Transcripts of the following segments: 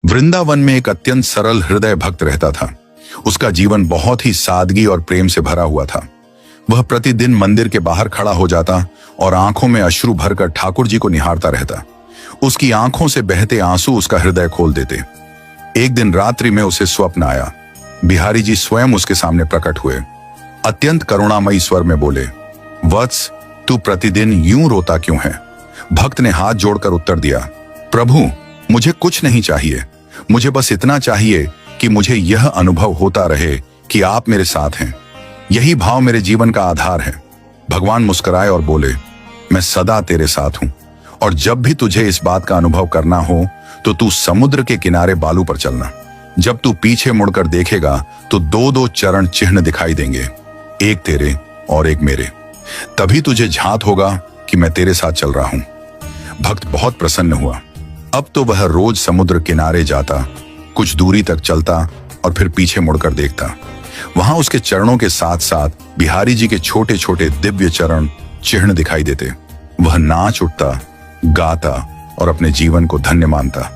वृंदावन में एक अत्यंत सरल हृदय भक्त रहता था। उसका जीवन बहुत ही सादगी और प्रेम से भरा हुआ था। वह प्रतिदिन मंदिर के बाहर खड़ा हो जाता और आंखों में अश्रु भरकर ठाकुर जी को निहारता रहता। उसकी आंखों से बहते आंसू उसका हृदय खोल देते। एक दिन रात्रि में उसे स्वप्न आया। बिहारी जी स्वयं उसके सामने प्रकट हुए। अत्यंत करुणामयी स्वर में बोले, वत्स, तू प्रतिदिन यूं रोता क्यों है? भक्त ने हाथ जोड़कर उत्तर दिया, प्रभु, मुझे कुछ नहीं चाहिए। मुझे बस इतना चाहिए कि मुझे यह अनुभव होता रहे कि आप मेरे साथ हैं। यही भाव मेरे जीवन का आधार है। भगवान मुस्कुराए और बोले, मैं सदा तेरे साथ हूं, और जब भी तुझे इस बात का अनुभव करना हो तो तू समुद्र के किनारे बालू पर चलना। जब तू पीछे मुड़कर देखेगा तो दो दो चरण चिन्ह दिखाई देंगे, एक तेरे और एक मेरे। तभी तुझे झांत होगा कि मैं तेरे साथ चल रहा हूं। भक्त बहुत प्रसन्न हुआ। अब तो वह रोज समुद्र किनारे जाता, कुछ दूरी तक चलता और फिर पीछे मुड़कर देखता। वहां उसके चरणों के साथ साथ बिहारी जी के छोटे छोटे दिव्य चरण चिन्ह दिखाई देते। वह नाच उठता, गाता और अपने जीवन को धन्य मानता।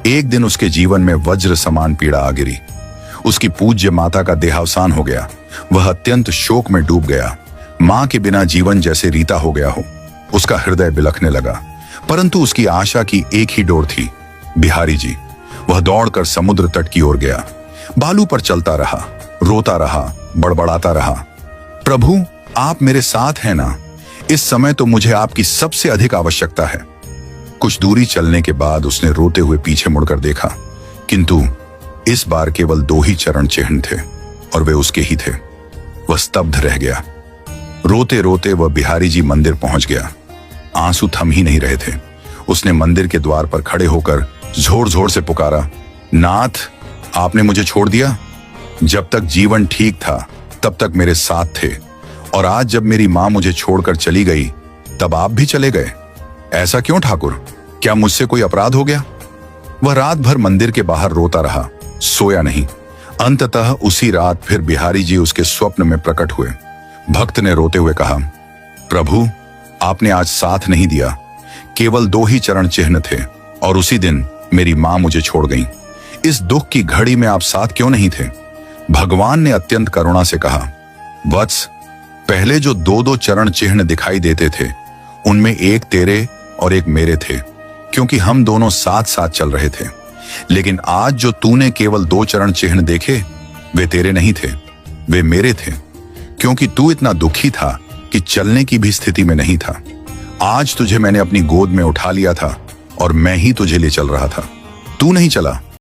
एक दिन उसके जीवन में वज्र समान पीड़ा आ गिरी। उसकी पूज्य माता का देहावसान हो गया। वह अत्यंत शोक में डूब गया। मां के बिना जीवन जैसे रीता हो गया हो। उसका हृदय बिलखने लगा, परंतु उसकी आशा की एक ही डोर थी, बिहारी जी। वह दौड़कर समुद्र तट की ओर गया। बालू पर चलता रहा, रोता रहा, बड़बड़ाता रहा, प्रभु, आप मेरे साथ हैं ना? इस समय तो मुझे आपकी सबसे अधिक आवश्यकता है। कुछ दूरी चलने के बाद उसने रोते हुए पीछे मुड़कर देखा, किंतु इस बार केवल दो ही चरण चिन्ह थे और वे उसके ही थे। वह स्तब्ध रह गया। रोते रोते वह बिहारी जी मंदिर पहुंच गया। आंसू थम ही नहीं रहे थे। उसने मंदिर के द्वार पर खड़े होकर जोर जोर से पुकारा, नाथ, आपने मुझे छोड़ दिया? जब तक जीवन ठीक था तब तक मेरे साथ थे, और आज जब मेरी मां मुझे छोड़कर चली गई तब आप भी चले गए। ऐसा क्यों ठाकुर? क्या मुझसे कोई अपराध हो गया? वह रात भर मंदिर के बाहर रोता रहा, सोया नहीं। अंततः उसी रात फिर बिहारी जी उसके स्वप्न में प्रकट हुए। भक्त ने रोते हुए कहा, प्रभु, आपने आज साथ नहीं दिया। केवल दो ही चरण चिन्ह थे और उसी दिन मेरी मां मुझे छोड़ गई। इस दुख की घड़ी में आप साथ क्यों नहीं थे? भगवान ने अत्यंत करुणा से कहा, वत्स, पहले जो दो दो चरण चिन्ह दिखाई देते थे उनमें एक तेरे और एक मेरे थे, क्योंकि हम दोनों साथ साथ चल रहे थे। लेकिन आज जो तूने केवल दो चरण चिन्ह देखे वे तेरे नहीं थे, वे मेरे थे, क्योंकि तू इतना दुखी था कि चलने की भी स्थिति में नहीं था। आज तुझे मैंने अपनी गोद में उठा लिया था और मैं ही तुझे ले चल रहा था। तू नहीं चला।